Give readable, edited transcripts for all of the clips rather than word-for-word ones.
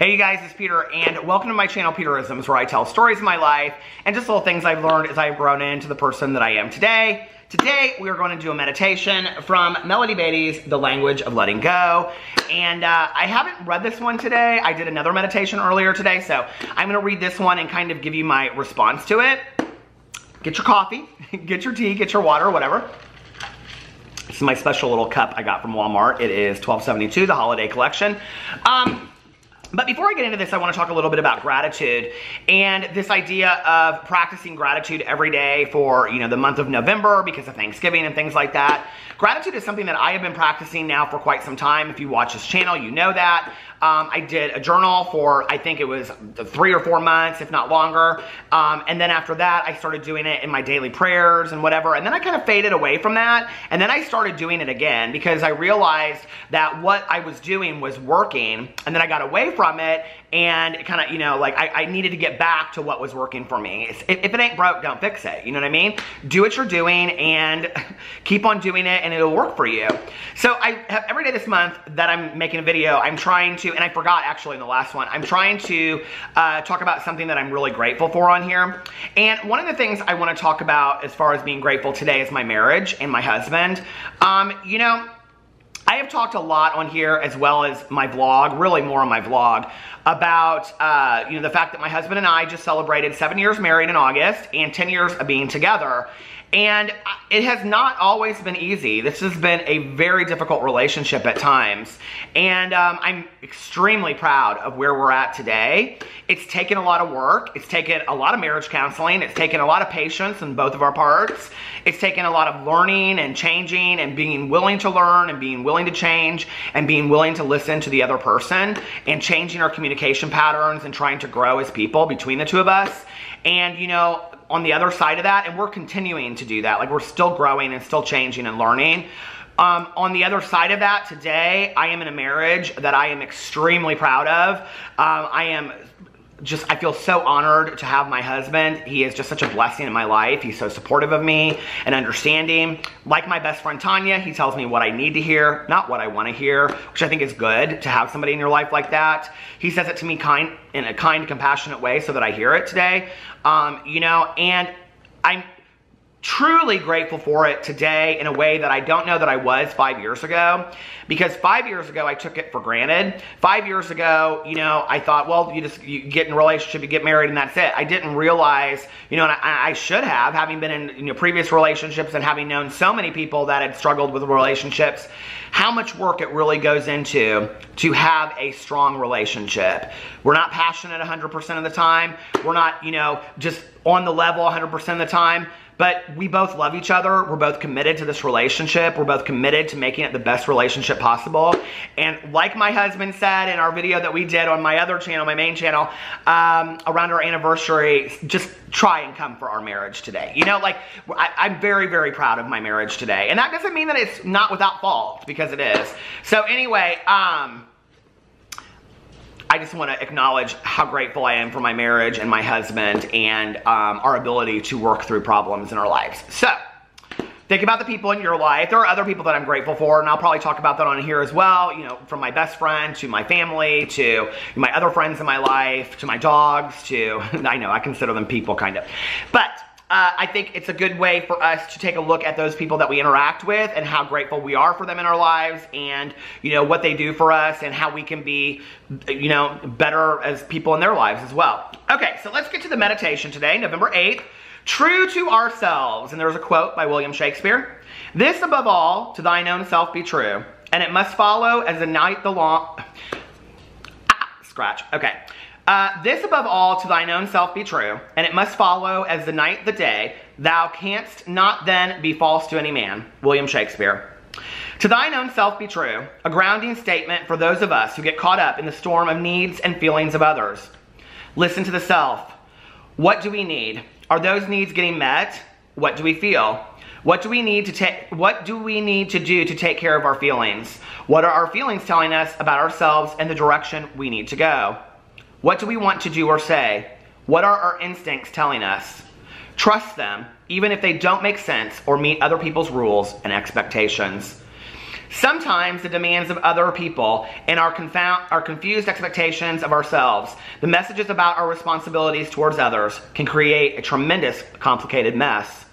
Hey you guys, it's Peter, and welcome to my channel, Peterisms, where I tell stories of my life and just little things I've learned as I've grown into the person that I am today. Today, we are going to do a meditation from Melody Beatty's The Language of Letting Go. And I haven't read this one today. I did another meditation earlier today, so I'm going to read this one and kind of give you my response to it. Get your coffee, get your tea, get your water, whatever. This is my special little cup I got from Walmart. It is $12.72, the holiday collection. But before I get into this, I want to talk a little bit about gratitude and this idea of practicing gratitude every day for, the month of November because of Thanksgiving and things like that. Gratitude is something that I have been practicing now for quite some time. If you watch this channel, you know that. I did a journal for, I think it was 3 or 4 months, if not longer. And then after that, I started doing it in my daily prayers and whatever. And then I kind of faded away from that. And then I started doing it again because I realized that what I was doing was working. And then I got away from it. And it kind of, I needed to get back to what was working for me. If it ain't broke, don't fix it. You know what I mean? Do what you're doing and keep on doing it and it'll work for you. So I have every day this month that I'm making a video, I'm trying to, and I forgot actually in the last one, I'm trying to talk about something that I'm really grateful for on here. And one of the things I want to talk about as far as being grateful today is my marriage and my husband. I have talked a lot on here as well as my vlog, really more on my vlog, about the fact that my husband and I just celebrated 7 years married in August and 10 years of being together. And it has not always been easy. This has been a very difficult relationship at times. And I'm extremely proud of where we're at today. It's taken a lot of work. It's taken a lot of marriage counseling. It's taken a lot of patience on both of our parts. It's taken a lot of learning and changing and being willing to learn and being willing to change and being willing to listen to the other person and changing our communication patterns and trying to grow as people between the two of us. And, on the other side of that, and we're continuing to do that, like we're still growing and still changing and learning. On the other side of that, today, I am in a marriage that I am extremely proud of. I feel so honored to have my husband. He is just such a blessing in my life. He's so supportive of me and understanding. Like my best friend Tanya, he tells me what I need to hear, not what I want to hear, which I think is good to have somebody in your life like that. He says it to me in a kind, compassionate way so that I hear it today. And I'm truly grateful for it today in a way that I don't know that I was 5 years ago. Because 5 years ago, I took it for granted. 5 years ago, I thought, well, you get in a relationship, you get married, and that's it. I didn't realize, and I should have, having been in previous relationships and having known so many people that had struggled with relationships, how much work it really goes into to have a strong relationship. We're not passionate 100% of the time. We're not, just on the level 100% of the time. But we both love each other. We're both committed to this relationship. We're both committed to making it the best relationship possible. And like my husband said in our video that we did on my other channel, my main channel, around our anniversary, just try and come for our marriage today. I'm very, very proud of my marriage today. And that doesn't mean that it's not without fault, because it is. So anyway, I just want to acknowledge how grateful I am for my marriage and my husband and our ability to work through problems in our lives. So, think about the people in your life. There are other people that I'm grateful for, and I'll probably talk about that on here as well, from my best friend to my family to my other friends in my life to my dogs to, I know, I consider them people kind of. But I think it's a good way for us to take a look at those people that we interact with and how grateful we are for them in our lives and, what they do for us and how we can be, better as people in their lives as well. Okay, so let's get to the meditation today, November 8th. True to ourselves. And there's a quote by William Shakespeare. This above all, to thine own self be true, and it must follow as the night the long... Scratch. Okay. This above all to thine own self be true, and it must follow as the night the day. Thou canst not then be false to any man. William Shakespeare. To thine own self be true, a grounding statement for those of us who get caught up in the storm of needs and feelings of others. Listen to the self. What do we need? Are those needs getting met? What do we feel? What do we need to do to take care of our feelings? What are our feelings telling us about ourselves and the direction we need to go? What do we want to do or say? What are our instincts telling us? Trust them, even if they don't make sense or meet other people's rules and expectations. Sometimes the demands of other people and our confused expectations of ourselves, the messages about our responsibilities towards others, can create a tremendous, complicated mess.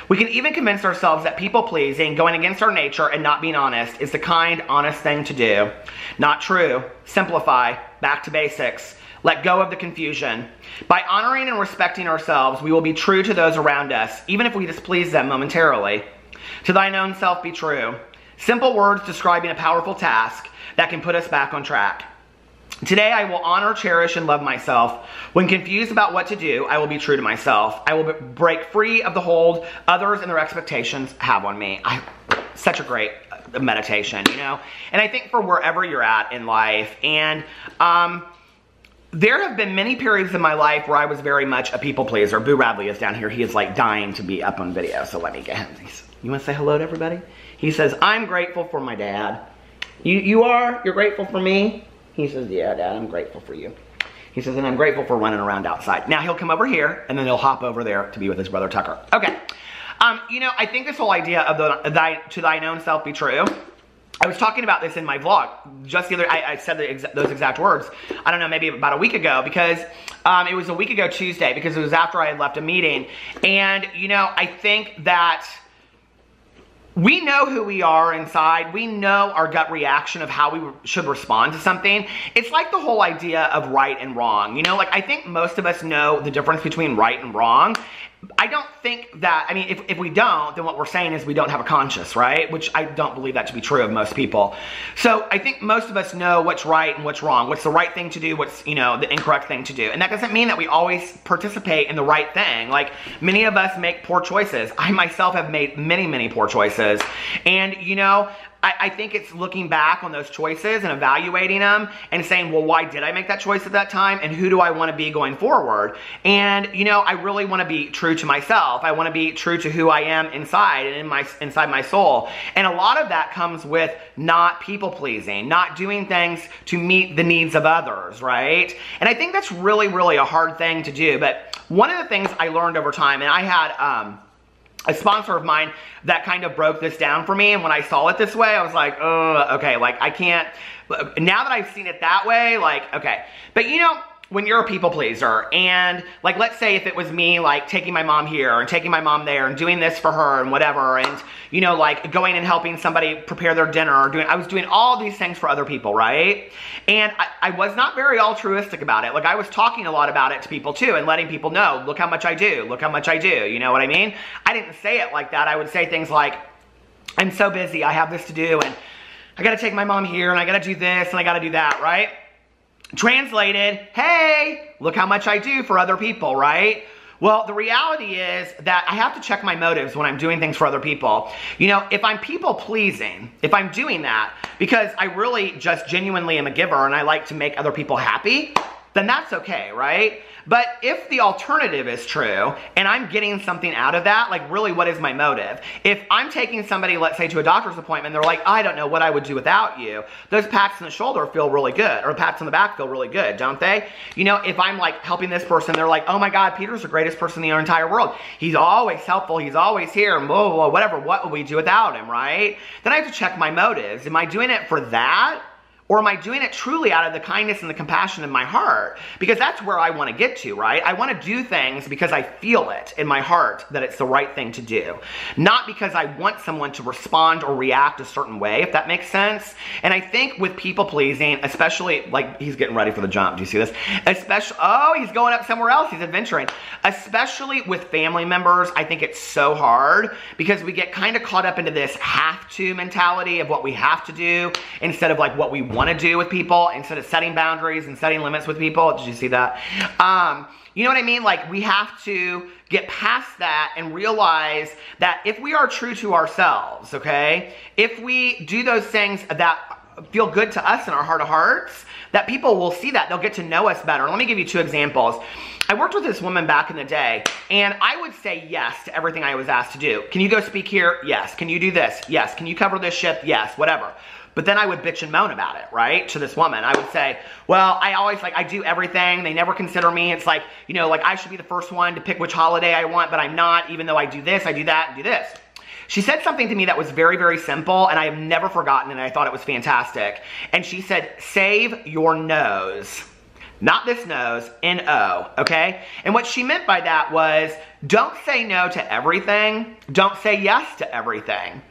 We can even convince ourselves that people-pleasing, going against our nature and not being honest, is the kind, honest thing to do. Not true. Simplify. Back to basics. Let go of the confusion. By honoring and respecting ourselves, we will be true to those around us, even if we displease them momentarily. To thine own self be true. Simple words describing a powerful task that can put us back on track. Today I will honor, cherish, and love myself. When confused about what to do, I will be true to myself. I will break free of the hold others and their expectations have on me. Such a great meditation, you know? And I think for wherever you're at in life, and there have been many periods in my life where I was very much a people pleaser. Boo Radley is down here. He is like dying to be up on video, so let me get him. You want to say hello to everybody? He says, I'm grateful for my dad. You are? You're grateful for me? He says, yeah, Dad, I'm grateful for you. He says, and I'm grateful for running around outside. Now he'll come over here, and then he'll hop over there to be with his brother Tucker. Okay. You know, I think this whole idea of to thine own self be true. I was talking about this in my vlog just the other. I said those exact words. I don't know, maybe about a week ago, because it was a week ago Tuesday, because it was after I had left a meeting, and you know, I think that we know who we are inside. We know our gut reaction of how we should respond to something. It's like the whole idea of right and wrong. You know, like I think most of us know the difference between right and wrong. I don't think that, I mean, if we don't, then what we're saying is we don't have a conscience, right? Which I don't believe that to be true of most people. So I think most of us know what's right and what's wrong, what's the right thing to do, what's, you know, the incorrect thing to do. And that doesn't mean that we always participate in the right thing. Like, many of us make poor choices. I myself have made many, many poor choices. And, you know, I think it's looking back on those choices and evaluating them and saying, well, why did I make that choice at that time? And who do I want to be going forward? And, you know, I really want to be true to myself. I want to be true to who I am inside and inside my soul. And a lot of that comes with not people pleasing, not doing things to meet the needs of others, right? And I think that's really, really a hard thing to do. But one of the things I learned over time, and I had, a sponsor of mine that kind of broke this down for me, and when I saw it this way, I was like, oh, okay, like I can't, now that I've seen it that way, like, okay. But you know, when you're a people pleaser, and like, let's say if it was me, like taking my mom here and taking my mom there and doing this for her and whatever, and you know, like going and helping somebody prepare their dinner, or I was doing all these things for other people, right? And I was not very altruistic about it. Like, I was talking a lot about it to people too, and letting people know, look how much I do, look how much I do, you know what I mean? I didn't say it like that. I would say things like, I'm so busy, I have this to do, and I gotta take my mom here, and I gotta do this, and I gotta do that, right? Translated, hey, look how much I do for other people, right? Well, the reality is that I have to check my motives when I'm doing things for other people. You know, if I'm people pleasing, if I'm doing that because I really just genuinely am a giver and I like to make other people happy, then that's okay, right? But if the alternative is true, and I'm getting something out of that, like really what is my motive? If I'm taking somebody, let's say, to a doctor's appointment, they're like, I don't know what I would do without you. Those pats on the shoulder feel really good, or pats on the back feel really good, don't they? You know, if I'm like helping this person, they're like, oh my God, Peter's the greatest person in the entire world. He's always helpful, he's always here, and blah, blah, blah, whatever, what would we do without him, right? Then I have to check my motives. Am I doing it for that? Or am I doing it truly out of the kindness and the compassion in my heart? Because that's where I want to get to, right? I want to do things because I feel it in my heart that it's the right thing to do. Not because I want someone to respond or react a certain way, if that makes sense. And I think with people pleasing, especially, like, he's getting ready for the jump. Do you see this? Especially, oh, he's going up somewhere else. He's adventuring. Especially with family members, I think it's so hard because we get kind of caught up into this have to mentality of what we have to do instead of like what we want to do with people, instead of setting boundaries and setting limits with people. Did you see that? You know what I mean? Like, we have to get past that and realize that if we are true to ourselves, okay, if we do those things that feel good to us in our heart of hearts, that people will see that. They'll get to know us better. Let me give you two examples. I worked with this woman back in the day, and I would say yes to everything I was asked to do. Can you go speak here? Yes. Can you do this? Yes. Can you cover this shift? Yes. Whatever. But then I would bitch and moan about it, right? To this woman. I would say, well, I always, like, I do everything. They never consider me. It's like, you know, like I should be the first one to pick which holiday I want, but I'm not, even though I do this, I do that, and do this. She said something to me that was very, very simple, and I have never forgotten it, and I thought it was fantastic. And she said, save your nose. Not this nose, N-O, okay? And what she meant by that was, don't say no to everything. Don't say yes to everything.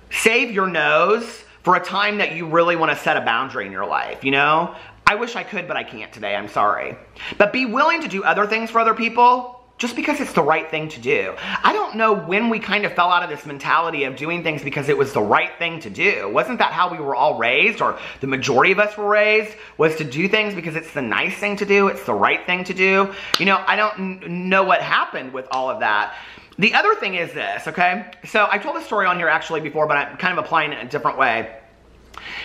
Save your nose for a time that you really want to set a boundary in your life, you know? I wish I could, but I can't today, I'm sorry. But be willing to do other things for other people just because it's the right thing to do. I don't know when we kind of fell out of this mentality of doing things because it was the right thing to do. Wasn't that how we were all raised, or the majority of us were raised, was to do things because it's the nice thing to do, it's the right thing to do? You know, I don't know what happened with all of that. The other thing is this, okay? So I told this story on here actually before, but I'm kind of applying it in a different way.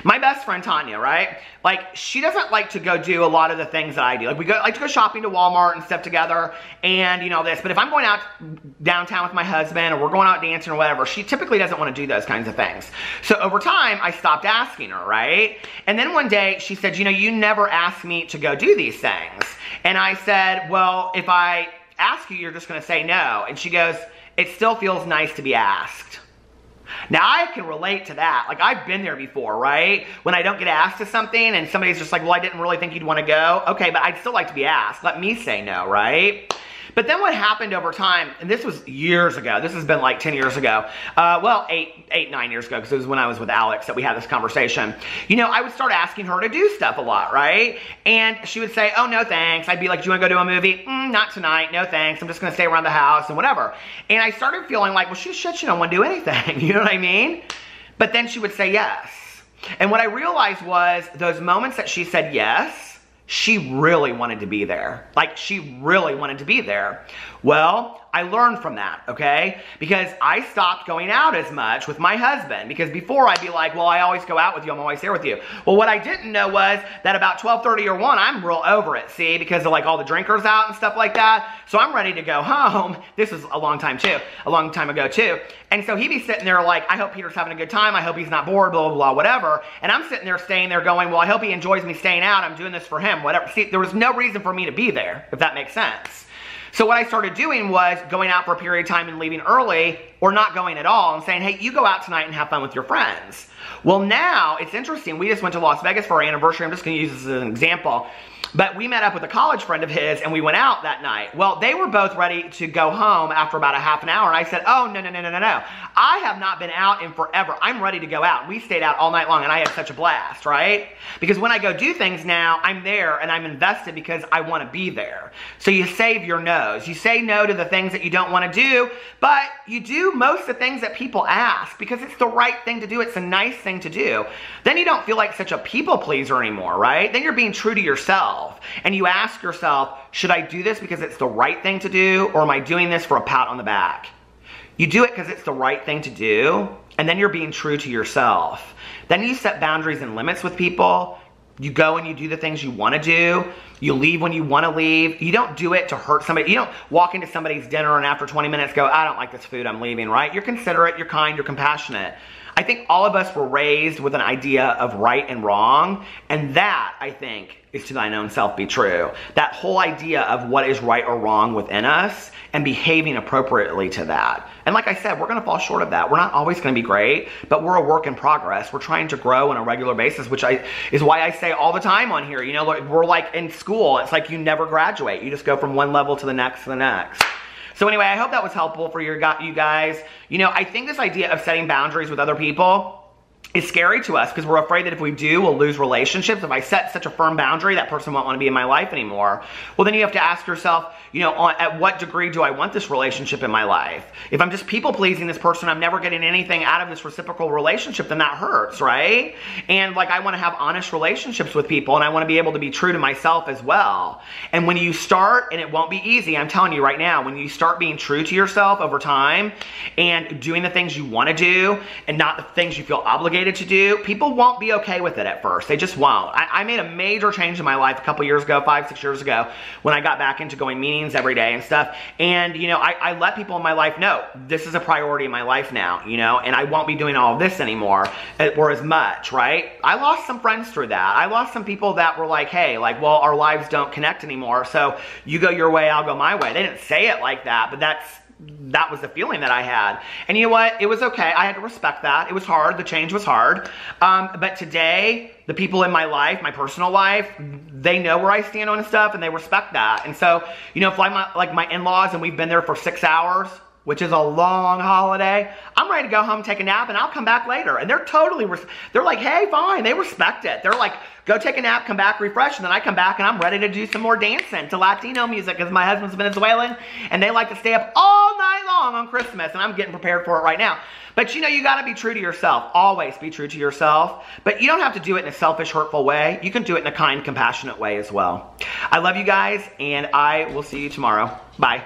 My best friend Tanya, right? Like, she doesn't like to go do a lot of the things that I do. Like, we like to go shopping to Walmart and stuff together, and you know this. But if I'm going out downtown with my husband, or we're going out dancing or whatever, she typically doesn't want to do those kinds of things. So over time, I stopped asking her, right? And then one day she said, you know, you never ask me to go do these things. And I said, well, if I ask you, you're just going to say no. And she goes, it still feels nice to be asked. Now, I can relate to that. Like, I've been there before, right? When I don't get asked to something and somebody's just like, well, I didn't really think you'd want to go. Okay, but I'd still like to be asked. Let me say no, right? But then what happened over time, and this was years ago. This has been like 10 years ago. Well, 9 years ago, because it was when I was with Alex that we had this conversation. You know, I would start asking her to do stuff a lot, right? And she would say, oh, no, thanks. I'd be like, do you want to go to a movie? Not tonight. No, thanks. I'm just going to stay around the house and whatever. And I started feeling like, well, she don't want to do anything. You know what I mean? But then she would say yes. And what I realized was those moments that she said yes, she really wanted to be there. Like, she really wanted to be there. Well, I learned from that, okay? Because I stopped going out as much with my husband. Because before I'd be like, well, I always go out with you. I'm always there with you. Well, what I didn't know was that about 12:30 or 1, I'm real over it, see? Because of like all the drinkers out and stuff like that. So I'm ready to go home. This was a long time ago too. And so he'd be sitting there like, I hope Peter's having a good time. I hope he's not bored, blah, blah, blah, whatever. And I'm sitting there staying there going, well, I hope he enjoys me staying out. I'm doing this for him, whatever. See, there was no reason for me to be there, if that makes sense. So what I started doing was going out for a period of time and leaving early, or not going at all, and saying, hey, you go out tonight and have fun with your friends. Well, now, it's interesting. We just went to Las Vegas for our anniversary. I'm just going to use this as an example. But we met up with a college friend of his, and we went out that night. Well, they were both ready to go home after about a half an hour, and I said, oh, no. I have not been out in forever. I'm ready to go out. We stayed out all night long, and I had such a blast, right? Because when I go do things now, I'm there, and I'm invested because I want to be there. So you save your no's. You say no to the things that you don't want to do, but you do most of the things that people ask because it's the right thing to do. It's a nice thing to do. Then you don't feel like such a people pleaser anymore, right? Then you're being true to yourself. And you ask yourself, should I do this because it's the right thing to do, or am I doing this for a pat on the back? You do it because it's the right thing to do, and then you're being true to yourself. Then you set boundaries and limits with people. You go and you do the things you want to do. You leave when you want to leave. You don't do it to hurt somebody. You don't walk into somebody's dinner and after 20 minutes go, I don't like this food, I'm leaving, right? You're considerate, you're kind, you're compassionate. I think all of us were raised with an idea of right and wrong, and that, I think, is to thine own self be true. That whole idea of what is right or wrong within us and behaving appropriately to that. And like I said, we're going to fall short of that. We're not always going to be great, but we're a work in progress. We're trying to grow on a regular basis, which is why I say all the time on here, you know, we're like in school. It's like you never graduate. You just go from one level to the next to the next. So anyway, I hope that was helpful for you guys. You know, I think this idea of setting boundaries with other people is scary to us because we're afraid that if we do, we'll lose relationships. If I set such a firm boundary, that person won't want to be in my life anymore. Well, then you have to ask yourself, you know, at what degree do I want this relationship in my life? If I'm just people-pleasing this person, I'm never getting anything out of this reciprocal relationship, then that hurts, right? And like, I want to have honest relationships with people, and I want to be able to be true to myself as well. And when you start, and it won't be easy, I'm telling you right now, when you start being true to yourself over time and doing the things you want to do and not the things you feel obligated to do, people won't be okay with it at first. They just won't. I made a major change in my life a couple years ago, 5-6 years ago, when I got back into going meetings every day and stuff. And, you know, I let people in my life know this is a priority in my life now, you know, and I won't be doing all of this anymore or as much, right? I lost some friends through that. I lost some people that were like, hey, like, well, our lives don't connect anymore, so you go your way, I'll go my way. They didn't say it like that, but that's that was the feeling that I had. And you know what? It was okay. I had to respect that. It was hard. The change was hard. But today, the people in my life, my personal life, they know where I stand on stuff and they respect that. And so, you know, if like my in-laws and we've been there for 6 hours, which is a long holiday, I'm ready to go home, take a nap, and I'll come back later. And they're totally, they're like, hey, fine. They respect it. They're like, go take a nap, come back, refresh, and then I come back and I'm ready to do some more dancing to Latino music because my husband's Venezuelan and they like to stay up all night long on Christmas, and I'm getting prepared for it right now. But you know, you got to be true to yourself. Always be true to yourself. But you don't have to do it in a selfish, hurtful way. You can do it in a kind, compassionate way as well. I love you guys, and I will see you tomorrow. Bye.